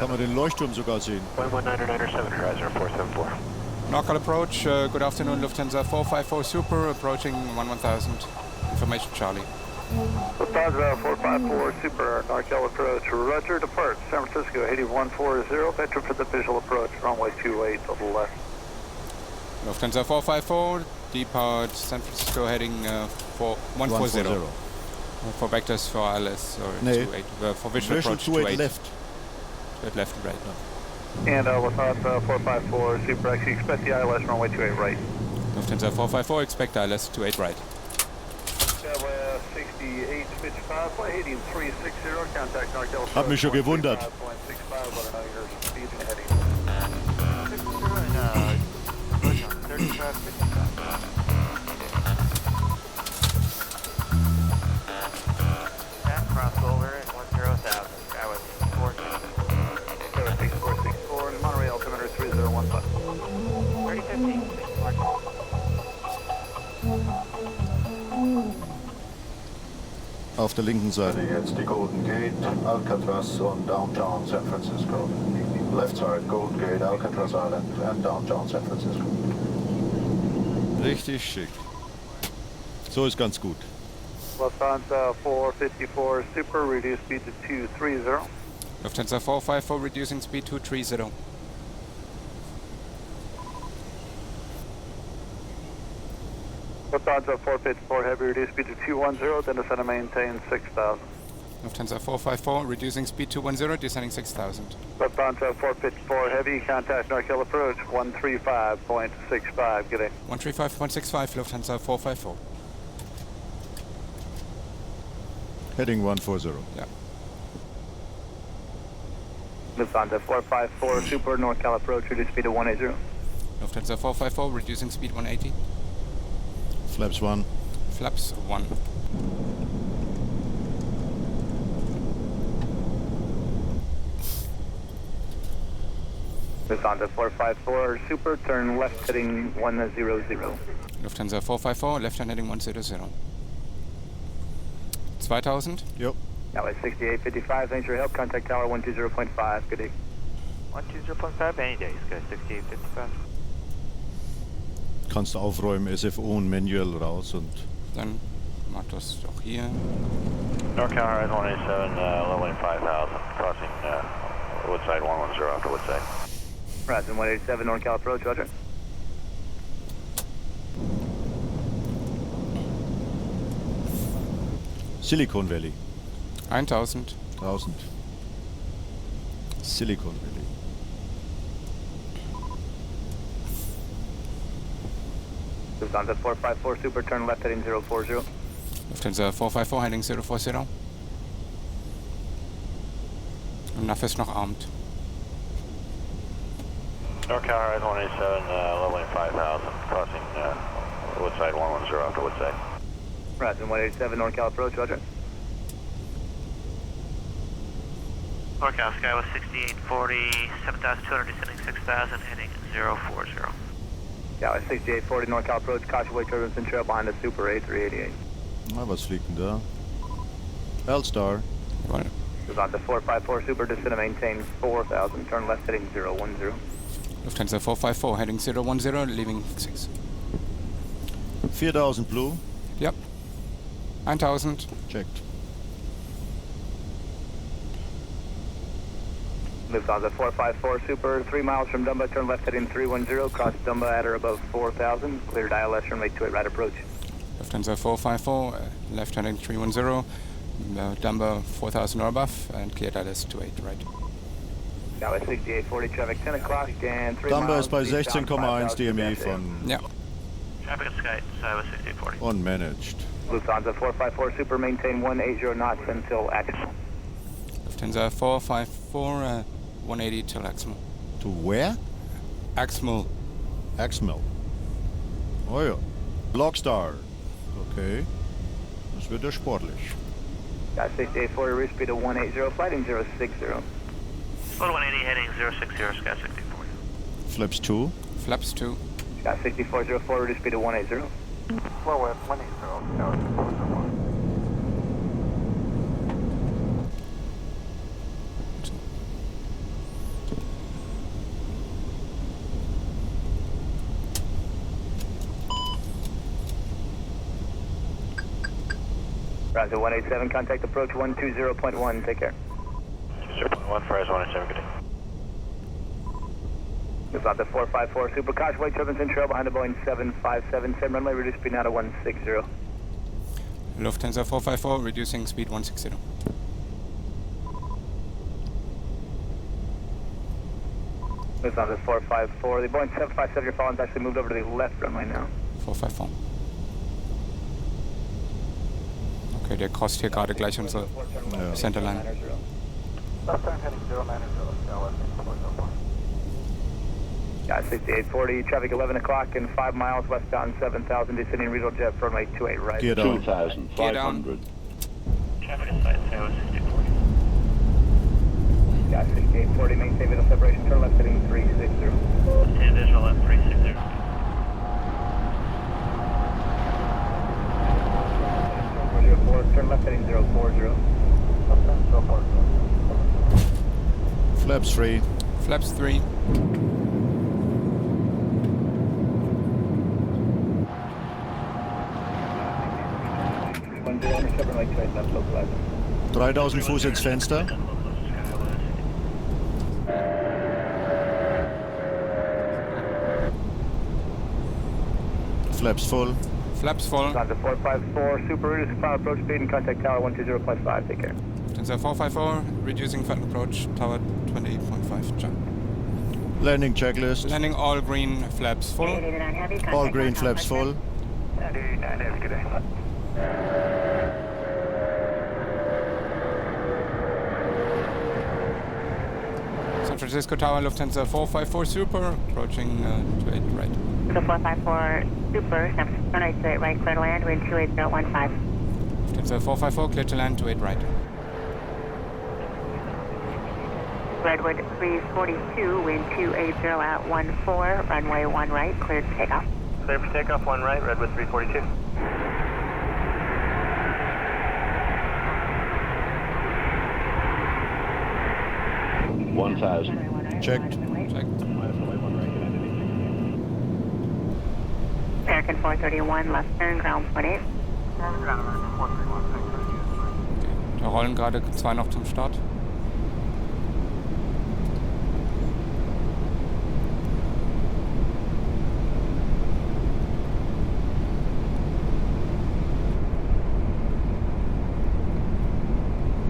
Kann man den Leuchtturm sogar sehen. 11997, Horizon 474. Local approach, good afternoon, Lufthansa 454 Super, approaching 1000. Information Charlie. Lufthansa 454 Super, NorCal approach, Roger, depart, San Francisco 8140, vector for the visual approach, runway 28 to the left. Lufthansa 454, depart San Francisco heading 140. For vectors for ILS or 28, for visual approach 28 left. 28 left and right. And Lufthansa 454 Super, actually expect the ILS runway 28 right. Lufthansa 454, expect ILS 28 right. 6855, heading 360, contact NorCal. Hab mich schon gewundert. 5.65, let her know your speed and heading. 3555. Crossover at 10,000. Sky was 6464, and Monterey altimeter 3015. 3015. Auf der linken Seite. Jetzt die Golden Gate, Alcatraz und Downtown San Francisco. Left side, Golden Gate, Alcatraz Island and Downtown San Francisco. Richtig schick. So ist ganz gut. Lufthansa 454 Super, reduce speed to 230. Lufthansa 454, reducing speed 230. Lufthansa 454 heavy, reduce speed to 210, then descend and maintain 6000. Lufthansa 454, reducing speed 210, descending 6000. Lufthansa 454 heavy, contact NorCal approach 135.65, good day. 135.65, Lufthansa 454. Heading 140. Yeah. Lufthansa 454 Super, NorCal approach, reduce speed to 180. Lufthansa 454, reducing speed 180. Flaps 1. Flaps 1. Lufthansa 454 Super, turn left heading 100. Lufthansa 454, left hand heading 100. 2000. Jo. That was 6855, thanks for your help, contact tower 120.5, good day. 120.5, any day, Sky 6855. Kannst aufräumen, SFO und Manual raus und... Dann mach das doch hier. NorCal Horizon 187, leveling 5000, crossing Woodside 110 after Woodside. Horizon 187, NorCal approach, roger. Silicon Valley. 1000. 1000. Silicon Valley. Lufthansa 454 Super, turn left heading 040. Lufthansa 454, heading 040. Und NAV ist noch armed. NorCal Horizon 187, leveling 5000, crossing Woodside 110 after Woodside. Horizon 187, NorCal approach, roger. NorCal Sky was 6840, 7,200 descending 6,000, heading 040. Yeah, 6840 NorCal approach, caution wake turbulence and trail behind the Super A380. Na, was fliegt denn da? L-Star. Jawohl. Lufthansa 454 Super, descend and maintain 4000, turn left heading 010. Lufthansa 454, heading 010, leaving 6. 4000 Blue. Yep. 1000. Checked. Lufthansa 454 Super, 3 miles from Dumba, turn left heading 310, cross Dumba at or above 4000, cleared ILS runway 28 right approach. Lufthansa 454, left heading 310, Dumba 4000 or above, and cleared ILS 28 right. Now at 6840 traffic 10 o'clock and 3 Dumba miles. ist bei 16,1 DME von Ja. Traffic at Sky, Sky was 6840. unmanaged. Lufthansa 454 Super, maintain 180 knots until action. Lufthansa 454, 180 till Axmal. To where? Axmal. Axmel. Oh ja. Lockstar. Okay. Das wird ja sportlich. Got 6840, reach speed of 180, flighting 060. Float 180, heading 060, Sky 6840. Flaps 2. Flaps 2. Got 6404, reduce speed of 180. Slow at 180, tower 401. Lufthansa 187, contact approach 120.1, take care. 20.1 for S187, good day. Lufthansa 454, super caution, wake turbines in trail behind the Boeing 757, same runway, reduce speed now to 160. Lufthansa 454, reducing speed 160. Lufthansa 454, the Boeing 757 you're following has actually moved over to the left runway now. 454. Okay, der crossed hier gerade gleich unsere Centerline. Left turn heading 090, yeah, 6840, traffic 11 o'clock and 5 miles westbound 7000, descending regional jet for runway 28 right. Gear down. 2,500. Traffic inside, San 6840. Yeah, 6840, maintain visual separation, turn left heading 360. Maintain visual left 360. Turn left heading 040. Flaps 3. Flaps 3. Runway 28 left, localize. 3000 Fuß ins Fenster. Flaps full. Flaps full. Lufthansa 454, super reducing final approach speed and contact tower 120.5, take care. Lufthansa 454, reducing final approach, tower 28.5, jump. Landing checklist. Landing all green flaps full. All green flaps full. 99 heavy, good day. San Francisco Tower, Lufthansa 454 Super, approaching 28 right. The 454 Super, San Francisco 28 right, clear to land, wind 28015. Lufthansa 454, clear to land, 28 right. Redwood 342, wind 280 at 14, runway 1 right, cleared for takeoff. Clear for takeoff, 1 right, Redwood 342. Checked. Checked. American 431, left turn, ground 28. Da rollen gerade 2 noch zum Start.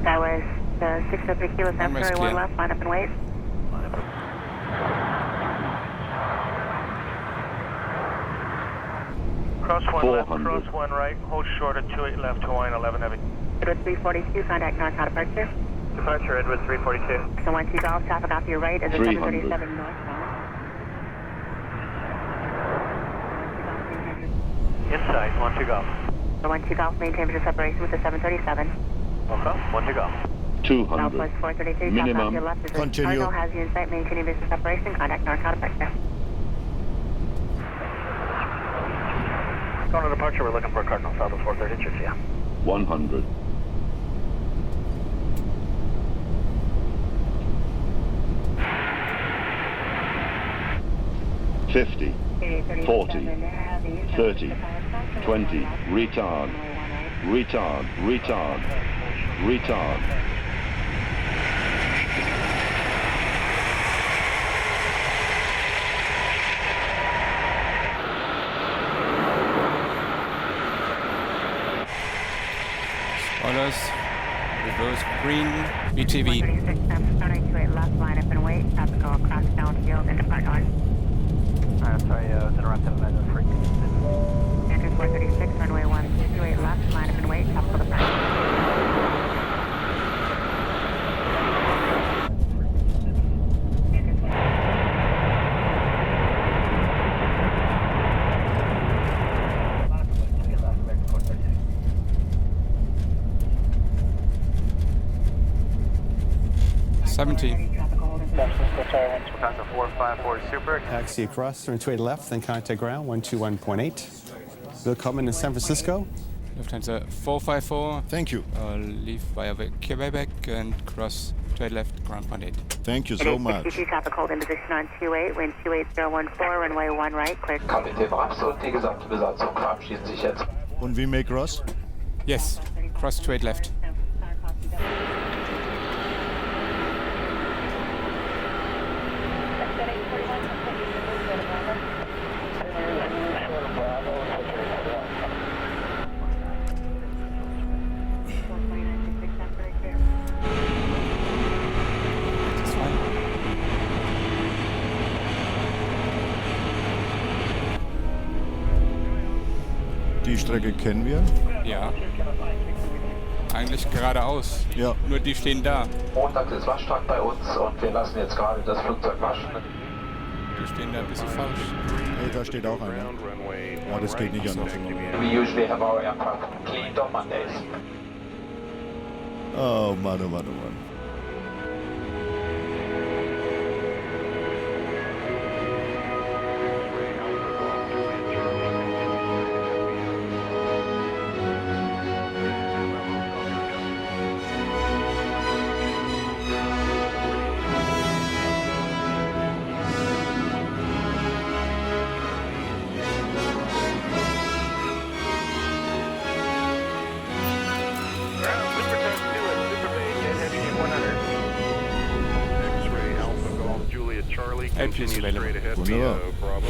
That was the 603 Kilo San Runway's Francisco 1 clear. left, line up and wait. Cross 1 left, cross 1 right, hold short at 28 left, Hawaiian 11 heavy. Redwood 342, contact northbound departure. Departure, Redwood 342. So 12 Golf, traffic off your right is a 737 northbound. Inside, 12 Golf. So 12 Golf, maintain visual separation with the 737. Okay, 12 Golf. Southwest 433, south off your left is a Continue. Cardinal, has you in sight, maintaining visual separation, contact northbound departure. Going to departure, we're looking for Cardinal south of 433, yeah. 100. $50, 40, 30, 20, retard, retard, retard, retard. Spoilers, reverse green, BTV. 436, San Francisco 928 left, line up and wait, traffic go across downfield and depart north. Sorry, I was interrupted by the freak. Andrews 436, runway 128 left, line up and wait, traffic go depart. Lufthansa 454 Super. Taxi across, turn 28 left, then contact ground, 121.8. Willkommen in San Francisco. Lufthansa 454. Thank you. Leave via Quebec and cross 28 left, ground 8. Thank you so much. CT traffic hold in position on 28, wind 28014, runway 1 right, cleared. Kapitän Wachs und die gesamte Besatzung verabschieden sich jetzt. Und wie make Ross? Yes. cross straight left. That's fine. Die Strecke kennen wir. Ja. Eigentlich geradeaus. Ja. Nur die stehen da. Montag ist Waschtag bei uns und wir lassen jetzt gerade das Flugzeug waschen. Die stehen da ein bisschen falsch. Hey, da steht auch einer. Ja, das geht nicht anders. We usually have our aircraft cleaned on Mondays. Oh Mann, oh Mann, oh Mann. LP is available. Wunderbar.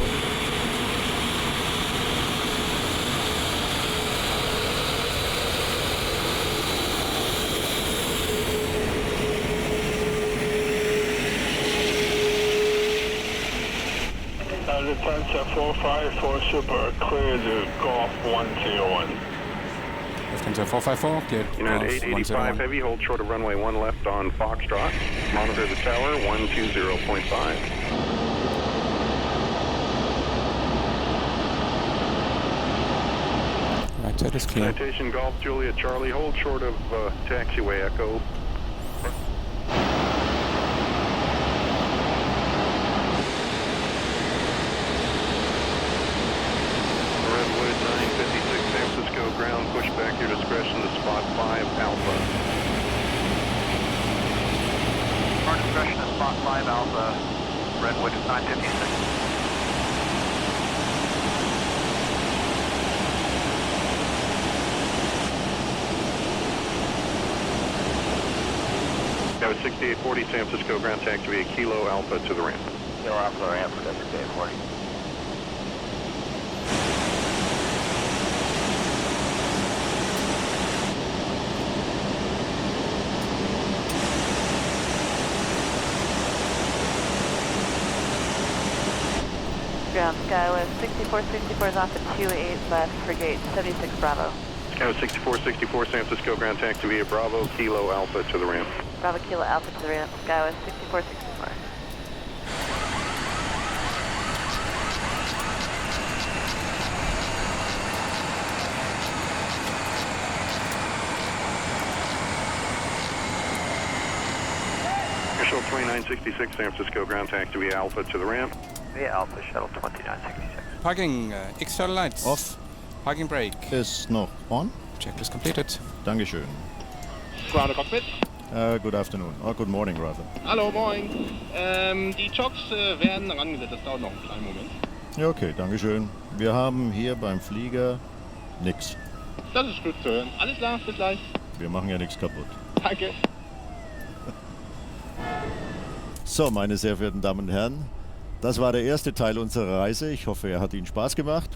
Lufthansa 454 Super, clear to Golf 101. Lufthansa 454, cleared United Golf 885 101. Heavy, hold short of runway 1 left on Foxtrot. Monitor the tower, 120.5. Right side is clear. Citation Golf Juliet Charlie, hold short of taxiway Echo. Redwood 956 San Francisco ground, push back your discretion to spot 5 Alpha. Our discretion is spot 5 Alpha, Redwood 956. Tower 6840 San Francisco ground taxiway Kilo Alpha to the ramp. Kilo Alpha to the ramp for 6840. Ground Skywest 6464 is off at 28 left for gate 76 Bravo. Tower 6464 San Francisco ground taxiway Bravo Kilo Alpha to the ramp. Bravo Kilo Alpha to the ramp. Skywest 6464. Shuttle 2966 San Francisco ground taxiway Alpha to the ramp. Via Alpha Shuttle 2966. Parking, external lights. Off. Parking brake. Ist noch on. Checklist completed. Dankeschön. Ground Cockpit. Good afternoon. Oh, good morning, rather. Hallo, moin. Die Chocks werden rangesetzt, das dauert noch einen kleinen Moment. Ja, okay, Dankeschön. Wir haben hier beim Flieger nix. Das ist gut zu hören. Alles klar, bis gleich. Wir machen ja nichts kaputt. Danke. So, meine sehr verehrten Damen und Herren, das war der erste Teil unserer Reise. Ich hoffe, er hat Ihnen Spaß gemacht.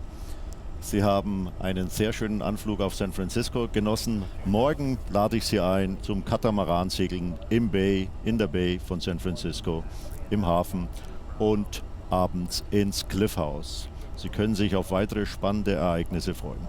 Sie haben einen sehr schönen Anflug auf San Francisco genossen. Morgen lade ich Sie ein zum Katamaransegeln in der Bay von San Francisco, im Hafen und abends ins Cliff House. Sie können sich auf weitere spannende Ereignisse freuen.